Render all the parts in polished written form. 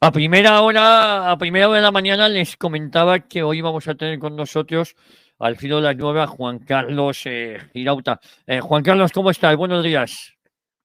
A primera hora de la mañana les comentaba que hoy vamos a tener con nosotros al filo de las 9 a Juan Carlos Girauta. Juan Carlos, ¿cómo estás? Buenos días.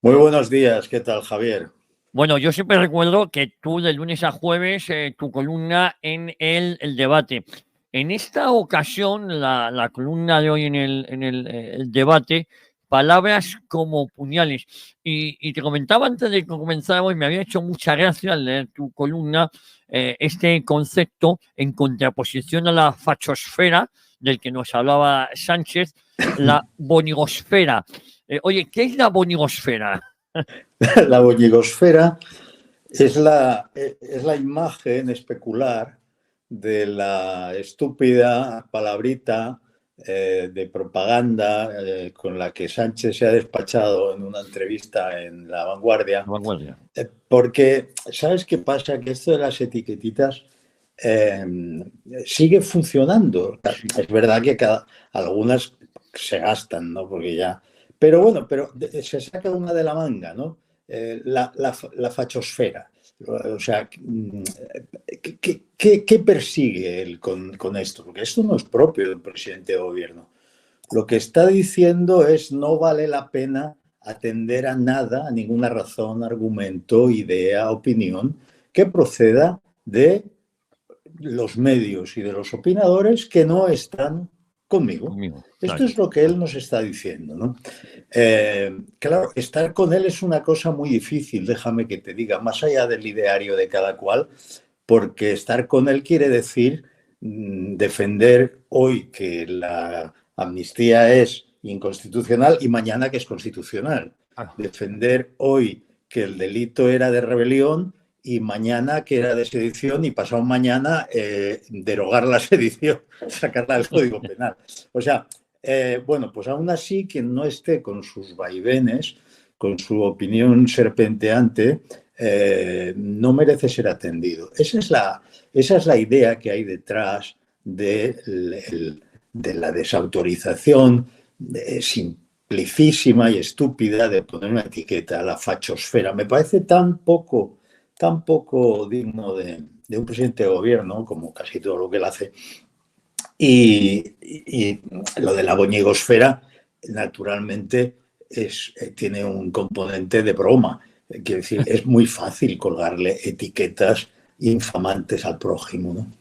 Muy buenos días, ¿qué tal, Javier? Bueno, yo siempre recuerdo que tú de lunes a jueves tu columna en el debate. En esta ocasión, la columna de hoy el debate, palabras como puñales. Y te comentaba antes de que comenzáramos, y me había hecho mucha gracia al leer tu columna, este concepto en contraposición a la fachosfera del que nos hablaba Sánchez, la bonigosfera. Oye, ¿qué es la bonigosfera? La boñigosfera es la imagen especular de la estúpida palabrita de propaganda con la que Sánchez se ha despachado en una entrevista en La Vanguardia. Vanguardia. Porque, ¿sabes qué pasa? Que esto de las etiquetitas eh, sigue funcionando. Es verdad que algunas se gastan, ¿no? Porque ya... Pero bueno, se saca una de la manga, ¿no? La fachosfera. O sea, ¿qué persigue él con esto? Porque esto no es propio del presidente de gobierno. Lo que está diciendo es no vale la pena atender a nada, a ninguna razón, argumento, idea, opinión que proceda de los medios y de los opinadores que no están conmigo. Esto es lo que él nos está diciendo, ¿no? Claro, estar con él es una cosa muy difícil, déjame que te diga, más allá del ideario de cada cual, porque estar con él quiere decir defender hoy que la amnistía es inconstitucional y mañana que es constitucional. Defender hoy que el delito era de rebelión y mañana que era de sedición y pasado mañana derogar la sedición, sacarla del Código Penal. O sea, bueno, pues aún así quien no esté con sus vaivenes, con su opinión serpenteante, no merece ser atendido. Esa es la idea que hay detrás de la desautorización simplicísima y estúpida de poner una etiqueta a la fachosfera. Me parece tan poco digno de un presidente de gobierno, como casi todo lo que él hace. Y lo de la boñigosfera, naturalmente, tiene un componente de broma. Quiero decir, es muy fácil colgarle etiquetas infamantes al prójimo, ¿no?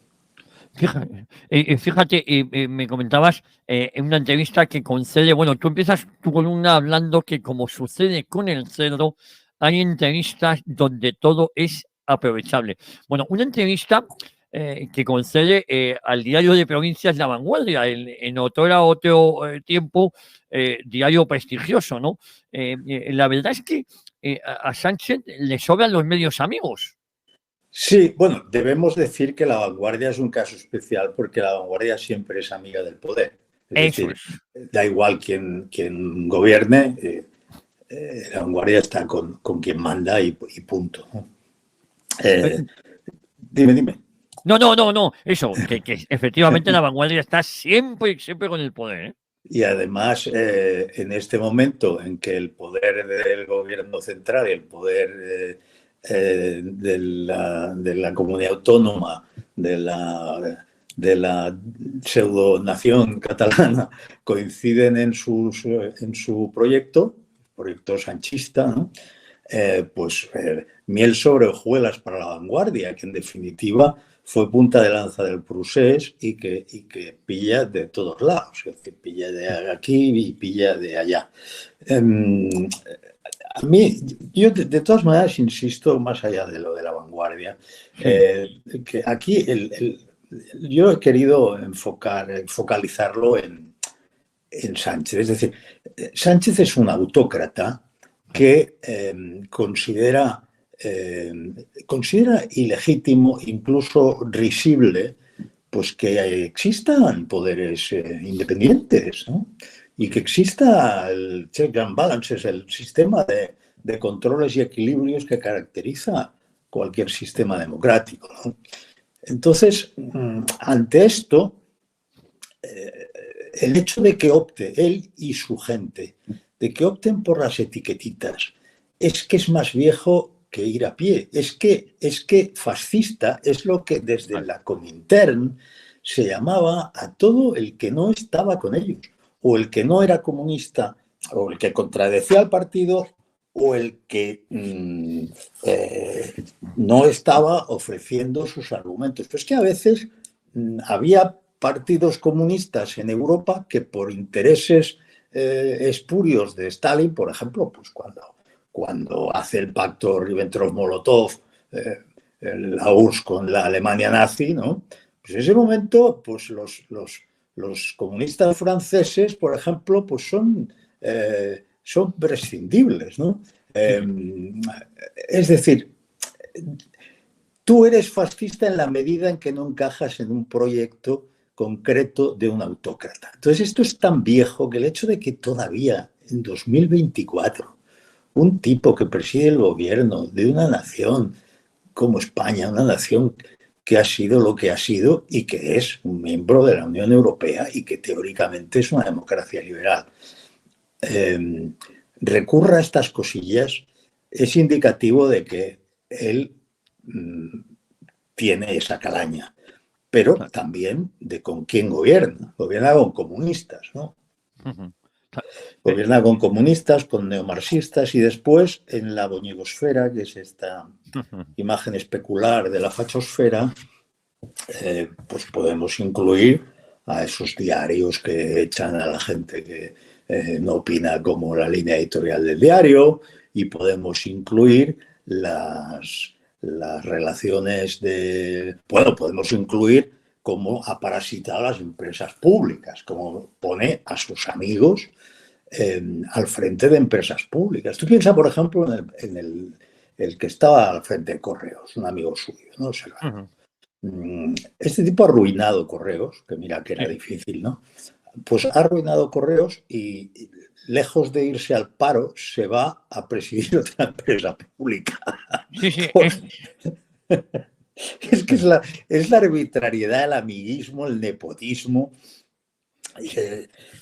Fíjate, me comentabas en una entrevista que concede, bueno, tú empiezas tu columna hablando que como sucede con el cerdo, hay entrevistas donde todo es aprovechable. Bueno, una entrevista que concede al diario de provincias La Vanguardia, en otro tiempo, diario prestigioso, ¿no? La verdad es que a Sánchez le sobran los medios amigos. Sí, bueno, debemos decir que La Vanguardia es un caso especial porque La Vanguardia siempre es amiga del poder. Es Eso decir, es. da igual quien gobierne, La Vanguardia está con quien manda y punto. Dime. No, eso, que efectivamente La Vanguardia está siempre con el poder, ¿eh? Y además, en este momento en que el poder del gobierno central y el poder de la comunidad autónoma, de la pseudo-nación catalana, coinciden en su proyecto sanchista, ¿no? Pues miel sobre hojuelas para La Vanguardia, que en definitiva fue punta de lanza del procés y que pilla de todos lados, es decir, pilla de aquí y pilla de allá. A mí, yo de todas maneras insisto, más allá de lo de La Vanguardia, que aquí yo he querido focalizarlo en Sánchez. Es decir, Sánchez es un autócrata que considera ilegítimo, incluso risible, pues que existan poderes independientes, ¿no? Y que exista el check and balances, el sistema de controles y equilibrios que caracteriza cualquier sistema democrático, ¿no? Entonces, ante esto, el hecho de que opte él y su gente, de que opten por las etiquetitas, es que es más viejo que ir a pie. Es que fascista es lo que desde la Comintern se llamaba a todo el que no estaba con ellos, o el que no era comunista, o el que contradecía al partido, o el que no estaba ofreciendo sus argumentos. Pues que a veces había partidos comunistas en Europa que por intereses espurios de Stalin, por ejemplo, pues cuando hace el pacto Ribbentrop-Molotov, la URSS con la Alemania nazi, ¿no? Pues en ese momento, pues los comunistas franceses, por ejemplo, pues son prescindibles, ¿no? Es decir, tú eres fascista en la medida en que no encajas en un proyecto concreto de un autócrata. Entonces, esto es tan viejo que el hecho de que todavía en 2024 un tipo que preside el gobierno de una nación como España, una nación que ha sido lo que ha sido y que es un miembro de la Unión Europea y que teóricamente es una democracia liberal, recurra a estas cosillas, es indicativo de que él tiene esa calaña, pero también de con quién gobierna. Gobierna con comunistas, ¿no? Gobierna con comunistas, con neomarxistas y después en la boñigosfera, que es esta imagen especular de la fachosfera, pues podemos incluir a esos diarios que echan a la gente que no opina como la línea editorial del diario, y podemos incluir las relaciones podemos incluir cómo ha parasitado a las empresas públicas, cómo pone a sus amigos al frente de empresas públicas. Tú piensas, por ejemplo, en el que estaba al frente de Correos, un amigo suyo, ¿no? Este tipo ha arruinado Correos, que mira que era difícil, ¿no? Pues ha arruinado Correos y lejos de irse al paro, se va a presidir otra empresa pública. Sí, sí. Es que es la arbitrariedad, el amiguismo, el nepotismo.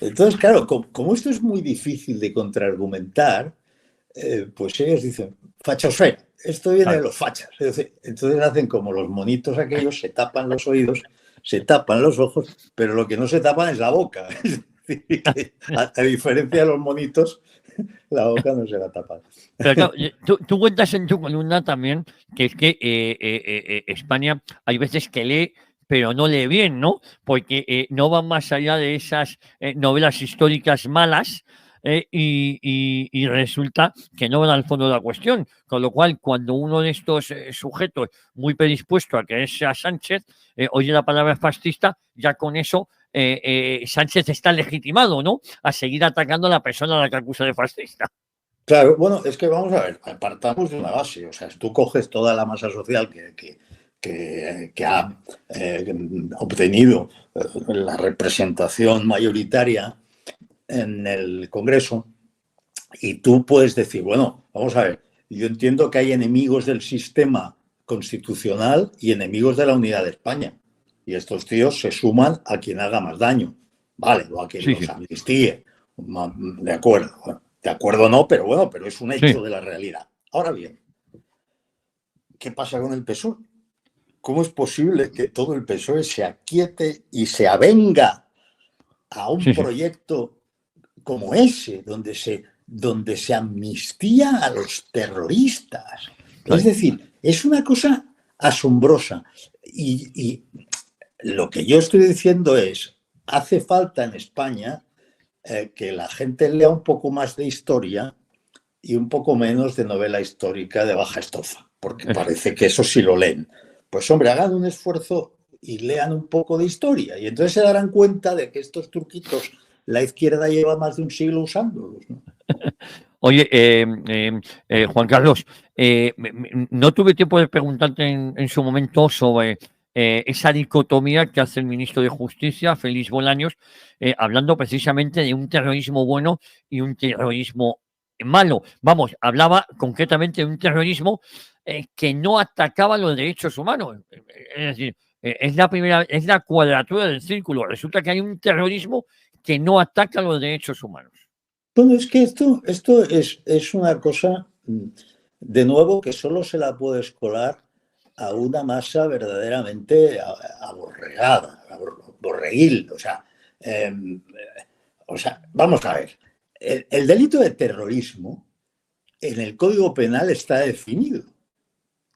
Entonces, claro, como esto es muy difícil de contraargumentar, pues ellos dicen, fachosfera, esto viene de los fachas. Entonces hacen como los monitos aquellos, se tapan los oídos, se tapan los ojos, pero lo que no se tapan es la boca. A diferencia de los monitos, la boca no se la tapa. Pero claro, tú cuentas en tu columna también que es que España hay veces que lee, pero no lee bien, ¿no? Porque no va más allá de esas novelas históricas malas, y resulta que no van al fondo de la cuestión. Con lo cual, cuando uno de estos sujetos muy predispuesto a que sea Sánchez oye la palabra fascista, ya con eso Sánchez está legitimado, ¿no? A seguir atacando a la persona a la que acusa de fascista. Claro, bueno, es que vamos a ver, apartamos de una base. O sea, si tú coges toda la masa social que ha obtenido la representación mayoritaria en el Congreso, y tú puedes decir, bueno, vamos a ver, yo entiendo que hay enemigos del sistema constitucional y enemigos de la unidad de España, y estos tíos se suman a quien haga más daño, vale, o a quien los amnistíe, de acuerdo, bueno, de acuerdo no, pero bueno, pero es un hecho de la realidad. Ahora bien, ¿qué pasa con el PSOE? ¿Cómo es posible que todo el PSOE se aquiete y se avenga a un proyecto como ese, donde se amnistía a los terroristas? Es decir, es una cosa asombrosa. Y lo que yo estoy diciendo es, hace falta en España que la gente lea un poco más de historia y un poco menos de novela histórica de baja estofa, porque parece que eso sí lo leen. Pues hombre, hagan un esfuerzo y lean un poco de historia, y entonces se darán cuenta de que estos truquitos la izquierda lleva más de un siglo usándolos, ¿no? Oye, Juan Carlos, no tuve tiempo de preguntarte en su momento sobre esa dicotomía que hace el ministro de Justicia, Félix Bolaños, hablando precisamente de un terrorismo bueno y un terrorismo malo. Vamos, hablaba concretamente de un terrorismo que no atacaba los derechos humanos. Es decir, es la cuadratura del círculo. Resulta que hay un terrorismo que no ataca los derechos humanos. Bueno, es que esto es una cosa de nuevo, que solo se la puedes colar a una masa verdaderamente aborregada, borreguil. O sea, vamos a ver. El delito de terrorismo en el Código Penal está definido.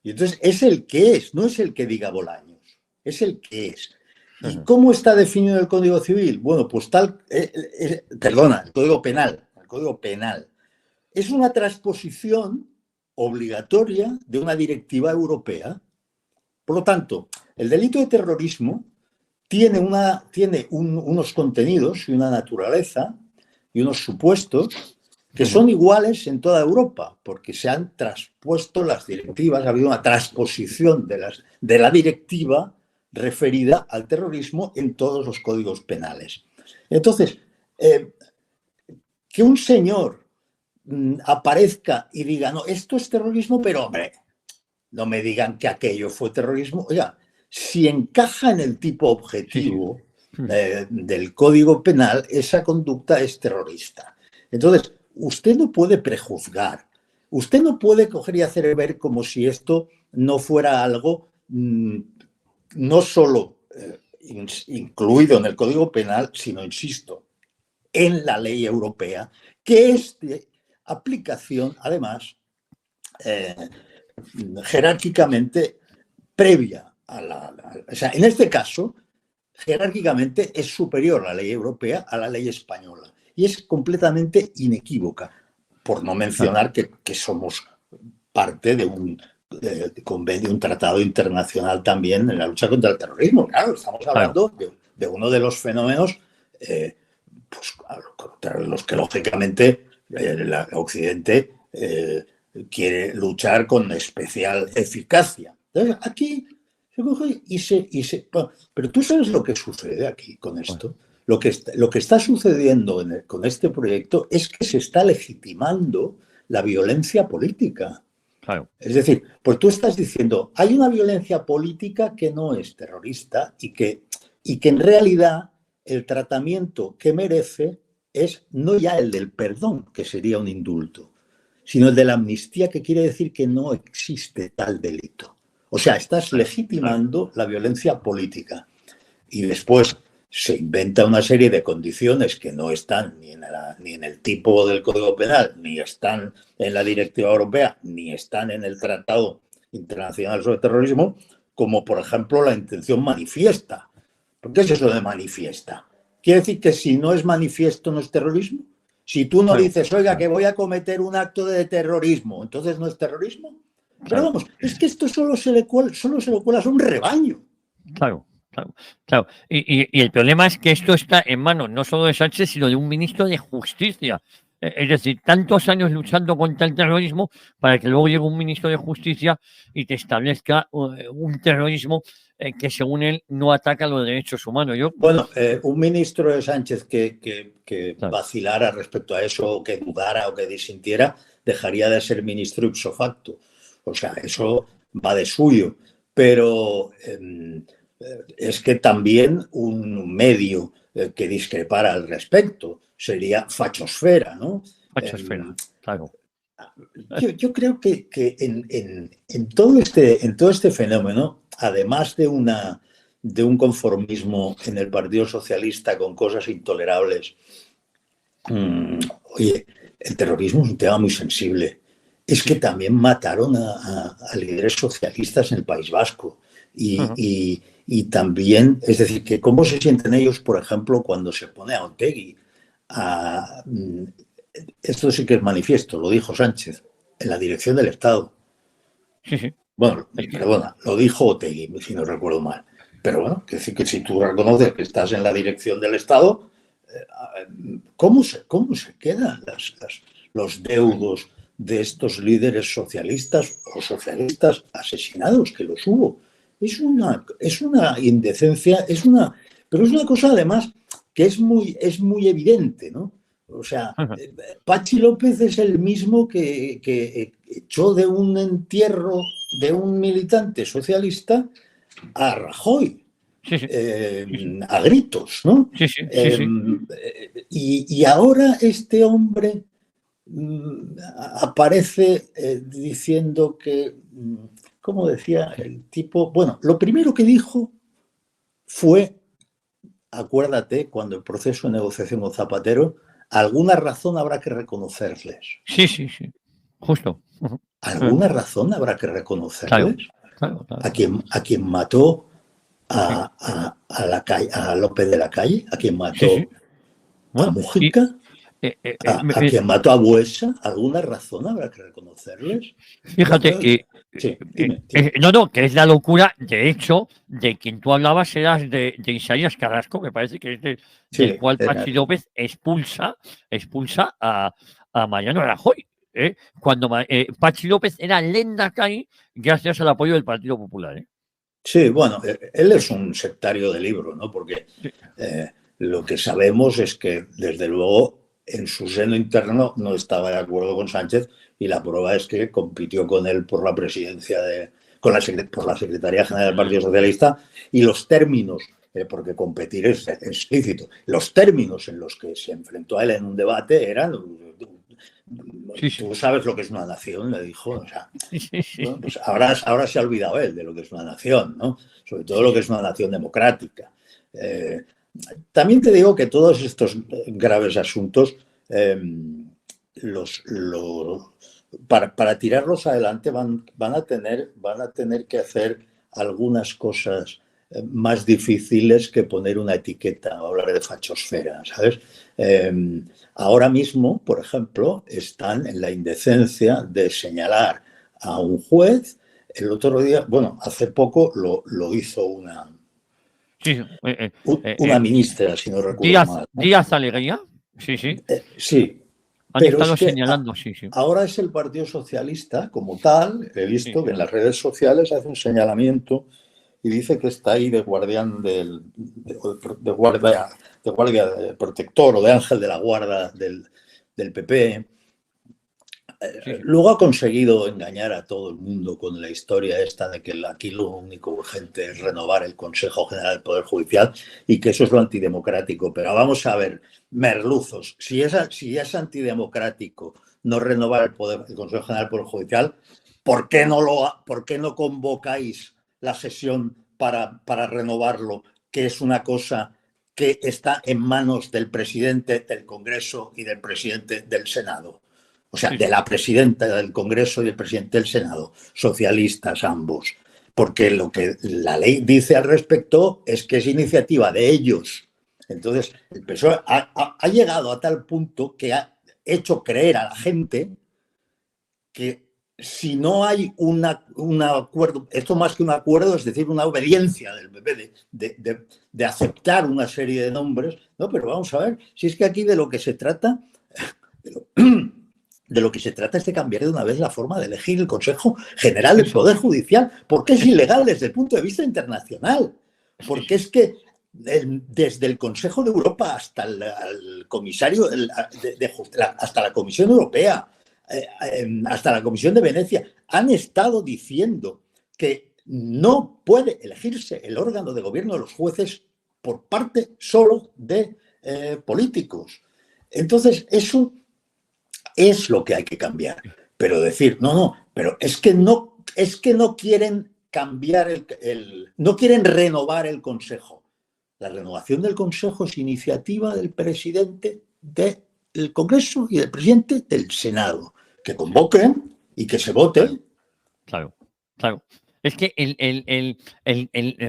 Y entonces es el que es, no es el que diga Bolaños, es el que es. ¿Y cómo está definido el Código Civil? Bueno, pues perdona, el Código Penal. El Código Penal es una transposición obligatoria de una directiva europea. Por lo tanto, el delito de terrorismo tiene unos contenidos y una naturaleza y unos supuestos que son iguales en toda Europa, porque se han transpuesto las directivas, ha habido una transposición de la directiva referida al terrorismo en todos los códigos penales. Entonces, que un señor aparezca y diga, no, esto es terrorismo, pero hombre, no me digan que aquello fue terrorismo. Oiga, si encaja en el tipo objetivo del Código Penal, esa conducta es terrorista. Entonces, usted no puede prejuzgar, usted no puede coger y hacer ver como si esto no fuera algo no solo incluido en el Código Penal, sino, insisto, en la ley europea, que es de aplicación, además, jerárquicamente previa o sea, en este caso, jerárquicamente es superior la ley europea a la ley española y es completamente inequívoca, por no mencionar que somos parte de un convenio, un tratado internacional también en la lucha contra el terrorismo. Claro, estamos hablando de uno de los fenómenos pues, contra los que lógicamente el Occidente quiere luchar con especial eficacia. Entonces, aquí se coge pero tú sabes lo que sucede aquí con esto. Lo que está sucediendo con este proyecto es que se está legitimando la violencia política. Claro. Es decir, pues tú estás diciendo, hay una violencia política que no es terrorista y que en realidad el tratamiento que merece es no ya el del perdón, que sería un indulto, sino el de la amnistía, que quiere decir que no existe tal delito. O sea, estás legitimando la violencia política. Y después se inventa una serie de condiciones que no están ni en el tipo del Código Penal, ni están en la Directiva Europea, ni están en el Tratado Internacional sobre Terrorismo, como por ejemplo la intención manifiesta. ¿Por qué es eso de manifiesta? ¿Quiere decir que si no es manifiesto no es terrorismo? Si tú no dices, oiga, que voy a cometer un acto de terrorismo, ¿entonces no es terrorismo? Pero vamos, es que esto solo se le cuela a un rebaño. Claro. Y el problema es que esto está en manos no solo de Sánchez, sino de un ministro de Justicia. Es decir, tantos años luchando contra el terrorismo para que luego llegue un ministro de Justicia y te establezca un terrorismo que, según él, no ataca los derechos humanos. Bueno, un ministro de Sánchez que vacilara respecto a eso, o que dudara o que disintiera, dejaría de ser ministro ipso facto. O sea, eso va de suyo. Pero es que también un medio que discrepara al respecto sería Fachosfera, ¿no? Fachosfera, claro. Yo creo que en todo este fenómeno, además de un conformismo en el Partido Socialista con cosas intolerables, oye, el terrorismo es un tema muy sensible. Es que también mataron a líderes socialistas en el País Vasco. Y también, es decir, que cómo se sienten ellos, por ejemplo, cuando se pone a Otegi. Esto sí que es manifiesto, lo dijo Sánchez, en la dirección del Estado. Sí. Bueno, perdona, lo dijo Otegi, si no recuerdo mal. Pero bueno, que decir que si tú reconoces que estás en la dirección del Estado, ¿cómo se quedan los deudos de estos líderes socialistas o socialistas asesinados, que los hubo? Es una indecencia, pero es una cosa además que es muy evidente, ¿no? O sea, Pachi López es el mismo que echó de un entierro de un militante socialista a Rajoy, a gritos, ¿no? Sí. Y ahora este hombre aparece diciendo que, ¿cómo decía el tipo? Bueno, lo primero que dijo fue, acuérdate, cuando el proceso de negociación con Zapatero, alguna razón habrá que reconocerles. Sí, sí, sí. Justo. ¿Alguna razón habrá que Claro, reconocerles? claro, claro. A quien mató Sí, a López de la Calle, a quien sí, sí. mató a Bueno, y Mújica, a quien mató a Buesa, ¿alguna razón habrá que reconocerles? fíjate, Sí, dime, dime. no, no, que es la locura, de hecho, de quien tú hablabas eras de Isaías Carrasco, me parece que es del Sí, cual Patxi López expulsa a Mariano Rajoy. Cuando Patxi López era lehendakari gracias al apoyo del Partido Popular. sí, bueno, él es un sectario de libro, ¿no? Porque Sí, lo que sabemos es que, desde luego, en su seno interno no estaba de acuerdo con Sánchez y la prueba es que compitió con él por la presidencia por la Secretaría General del Partido Socialista y los términos, porque competir es lícito, los términos en los que se enfrentó a él en un debate eran... sí, sí, Tú sabes lo que es una nación, le dijo. O sea, sí, sí, bueno, pues ahora se ha olvidado él de lo que es una nación, ¿no? Sobre todo sí, lo que sí, es una nación democrática. También te digo que todos estos graves asuntos, los, los, para tirarlos adelante van a tener que hacer algunas cosas más difíciles que poner una etiqueta o hablar de fachosfera, ¿sabes? Ahora mismo, por ejemplo, están en la indecencia de señalar a un juez. El otro día, bueno, hace poco lo hizo sí, una ministra, si no recuerdo Díaz, mal, ¿no? Díaz Alegría, sí, sí, Sí, han pero es estado que señalando, sí, sí, ahora es el Partido Socialista como tal. He sí, visto que en las redes sociales hace un señalamiento y dice que está ahí de guardián de guardia de protector o de ángel de la guarda del PP. sí, sí, Luego ha conseguido engañar a todo el mundo con la historia esta de que aquí lo único urgente es renovar el Consejo General del Poder Judicial y que eso es lo antidemocrático. Pero vamos a ver, merluzos, si es antidemocrático no renovar el Consejo General del Poder Judicial, ¿por qué no convocáis la sesión para renovarlo, que es una cosa que está en manos del presidente del Congreso y del presidente del Senado? O sea, sí, de sí, la presidenta del Congreso y el presidente del Senado, socialistas ambos, porque lo que la ley dice al respecto es que es iniciativa de ellos. Entonces, el PSOE ha llegado a tal punto que ha hecho creer a la gente que si no hay un acuerdo, esto más que un acuerdo, es decir, una obediencia del PP de aceptar una serie de nombres, no, pero vamos a ver, si es que aquí de lo que se trata, de lo, de lo que se trata es de cambiar de una vez la forma de elegir el Consejo General sí, del sí, Poder Judicial, porque es sí, sí, ilegal desde el punto de vista internacional, sí, porque sí, es que desde el Consejo de Europa hasta el comisario, hasta la Comisión Europea, hasta la Comisión de Venecia, han estado diciendo que no puede elegirse el órgano de gobierno de los jueces por parte solo de políticos. Entonces, eso es lo que hay que cambiar. Pero decir, no, pero es que no quieren cambiar no quieren renovar el Consejo. La renovación del Consejo es iniciativa del presidente del Congreso y del presidente del Senado. Que convoquen y que se claro, vote. claro, claro. Es que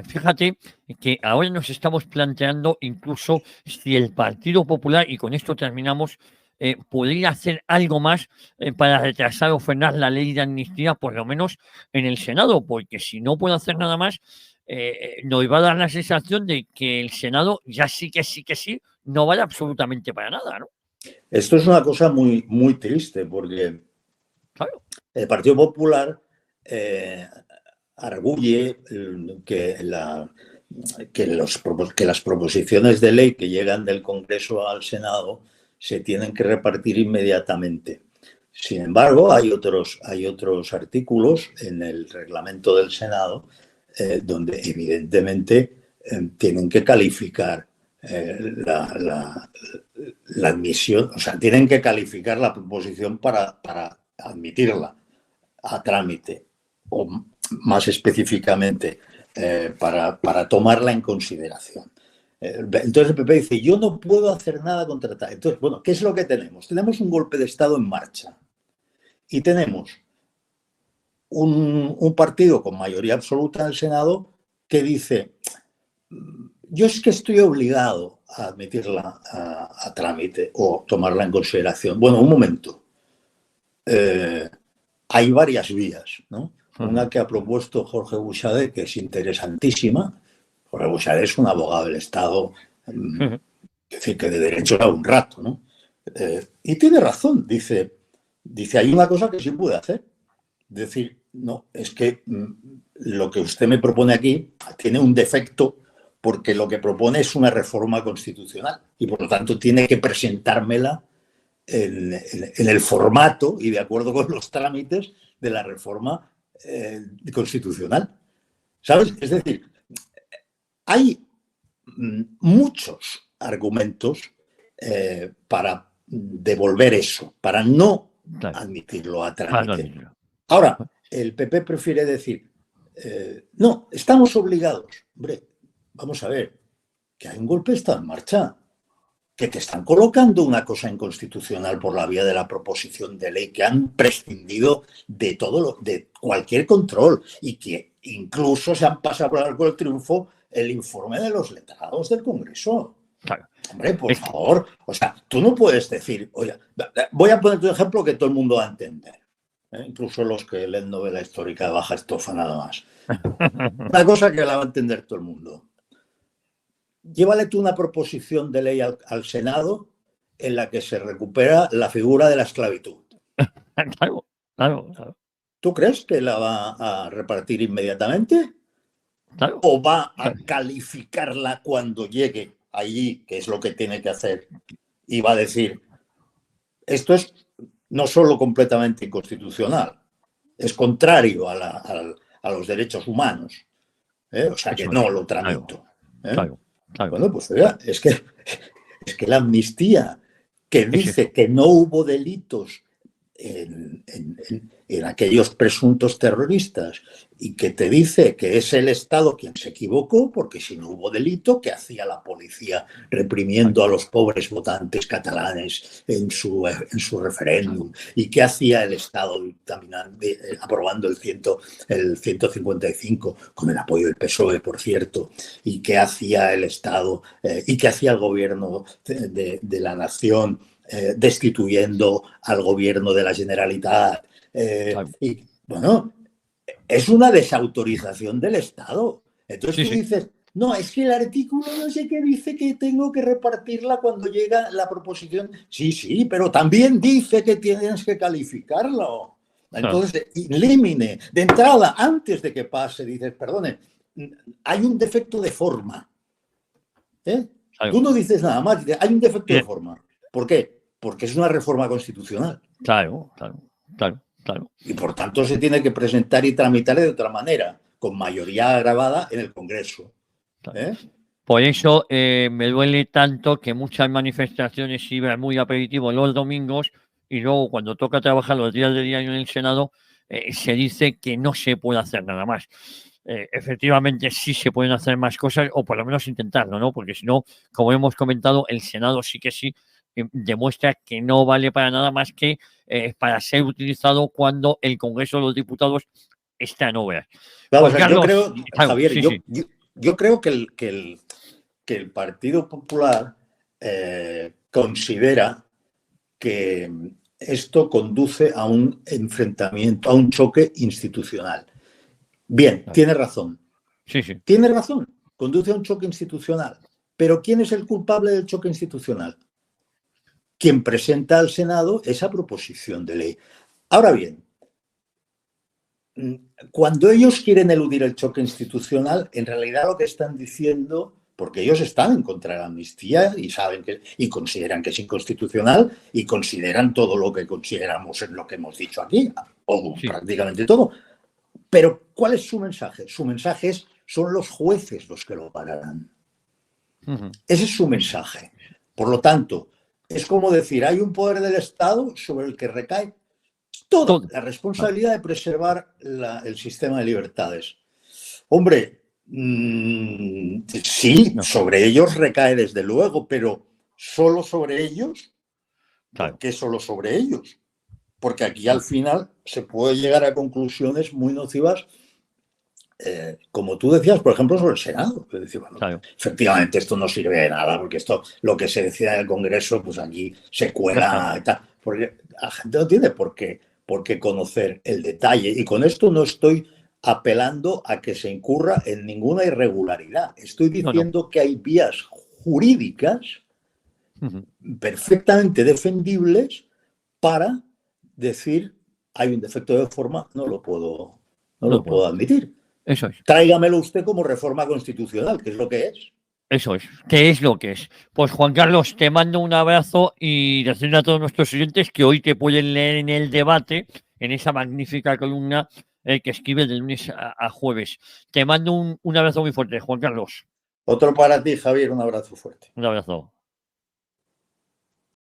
fíjate que ahora nos estamos planteando incluso si el Partido Popular, y con esto terminamos, podría hacer algo más para retrasar o frenar la ley de amnistía, por lo menos en el Senado, porque si no puede hacer nada más, nos va a dar la sensación de que el Senado ya sí que sí, no vale absolutamente para nada, ¿no? Esto es una cosa muy, muy triste porque Claro, el Partido Popular arguye que las proposiciones de ley que llegan del Congreso al Senado se tienen que repartir inmediatamente. Sin embargo, hay otros artículos en el reglamento del Senado donde evidentemente tienen que calificar la admisión, o sea, tienen que calificar la proposición para admitirla a trámite, o más específicamente, para tomarla en consideración. Entonces el PP dice, yo no puedo hacer nada contra tal. Entonces, bueno, ¿qué es lo que tenemos? Tenemos un golpe de Estado en marcha y tenemos un partido con mayoría absoluta en el Senado que dice, yo es que estoy obligado a admitirla a trámite o tomarla en consideración. Bueno, un momento. Hay varias vías, ¿no? Una que ha propuesto Jorge Buxadé, que es interesantísima. Jorge Buxadé es un abogado del Estado, es decir, que de derecho era un rato, ¿no? Y tiene razón, dice, hay una cosa que sí puede hacer. Decir, no, es que lo que usted me propone aquí tiene un defecto porque lo que propone es una reforma constitucional y por lo tanto tiene que presentármela en el formato y de acuerdo con los trámites de la reforma constitucional. ¿Sabes? Es decir, hay muchos argumentos para devolver eso, para no admitirlo a trámite. Ahora, el PP prefiere decir, no, estamos obligados. Hombre, vamos a ver, que hay un golpe de Estado en marcha, que te están colocando una cosa inconstitucional por la vía de la proposición de ley, que han prescindido de de cualquier control y que incluso se han pasado por el arco del triunfo el informe de los letrados del Congreso. Claro. Hombre, por favor, o sea, tú no puedes decir, oye, voy a poner tu ejemplo que todo el mundo va a entender. Incluso los que leen novela histórica de baja estofa nada más. Una cosa que la va a entender todo el mundo. Llévale tú una proposición de ley al Senado en la que se recupera la figura de la esclavitud. Claro. ¿Tú crees que la va a repartir inmediatamente? Claro. ¿O va a calificarla cuando llegue allí, que es lo que tiene que hacer? Y va a decir, esto es no solo completamente inconstitucional, es contrario a los derechos humanos. O sea que no lo tramito. Claro. Bueno, pues oiga, es que la amnistía que dice que no hubo delitos en aquellos presuntos terroristas y que te dice que es el Estado quien se equivocó, porque si no hubo delito, ¿qué hacía la policía reprimiendo a los pobres votantes catalanes en su referéndum? ¿Y qué hacía el Estado aprobando el 155 con el apoyo del PSOE, por cierto? ¿Y qué hacía el Estado y qué hacía el gobierno de la nación destituyendo al gobierno de la Generalitat? Y bueno, es una desautorización del Estado. Entonces tú dices, no, es que el artículo no sé qué dice que tengo que repartirla cuando llega la proposición. Sí, pero también dice que tienes que calificarlo. Entonces, elimine de entrada, antes de que pase, dices, perdone, hay un defecto de forma. Tú no dices nada más, dices, hay un defecto de forma. ¿Por qué? Porque es una reforma constitucional. Claro. Y por tanto se tiene que presentar y tramitar de otra manera, con mayoría agravada en el Congreso. Por eso me duele tanto que muchas manifestaciones iban muy aperitivo los domingos y luego cuando toca trabajar los días de diario en el Senado se dice que no se puede hacer nada más. Efectivamente sí se pueden hacer más cosas o por lo menos intentarlo, ¿no? Porque si no, como hemos comentado, el Senado sí demuestra que no vale para nada más que para ser utilizado cuando el Congreso de los Diputados está en obras. Claro, pues, o sea, Carlos, yo creo, Javier, yo creo que el Partido Popular considera que esto conduce a un enfrentamiento, a un choque institucional. Bien, tiene razón. Tiene razón, conduce a un choque institucional. Pero ¿quién es el culpable del choque institucional? Quien presenta al Senado esa proposición de ley. Ahora bien, cuando ellos quieren eludir el choque institucional, en realidad lo que están diciendo, porque ellos están en contra de la amnistía y saben y consideran que es inconstitucional y consideran todo lo que consideramos en lo que hemos dicho aquí, o prácticamente todo. Pero ¿cuál es su mensaje? Su mensaje es, son los jueces los que lo pararán. Ese es su mensaje. Por lo tanto, es como decir, hay un poder del Estado sobre el que recae toda la responsabilidad de preservar el sistema de libertades. Hombre, sí, sobre ellos recae desde luego, pero ¿solo sobre ellos? ¿Por qué solo sobre ellos? Porque aquí al final se puede llegar a conclusiones muy nocivas, como tú decías, por ejemplo, sobre el Senado. Decir, bueno, efectivamente, esto no sirve de nada, porque esto, lo que se decida en el Congreso, pues aquí se cuela y tal. Porque la gente no tiene por qué conocer el detalle. Y con esto no estoy apelando a que se incurra en ninguna irregularidad. Estoy diciendo que hay vías jurídicas perfectamente defendibles para decir, hay un defecto de forma, no lo puedo admitir. Eso es. Tráigamelo usted como reforma constitucional, que es lo que es. Eso es, ¿qué es lo que es? Pues Juan Carlos, te mando un abrazo y decirle a todos nuestros oyentes que hoy te pueden leer en El Debate, en esa magnífica columna que escribes de lunes a jueves. Te mando un abrazo muy fuerte, Juan Carlos. Otro para ti, Javier, un abrazo fuerte. Un abrazo.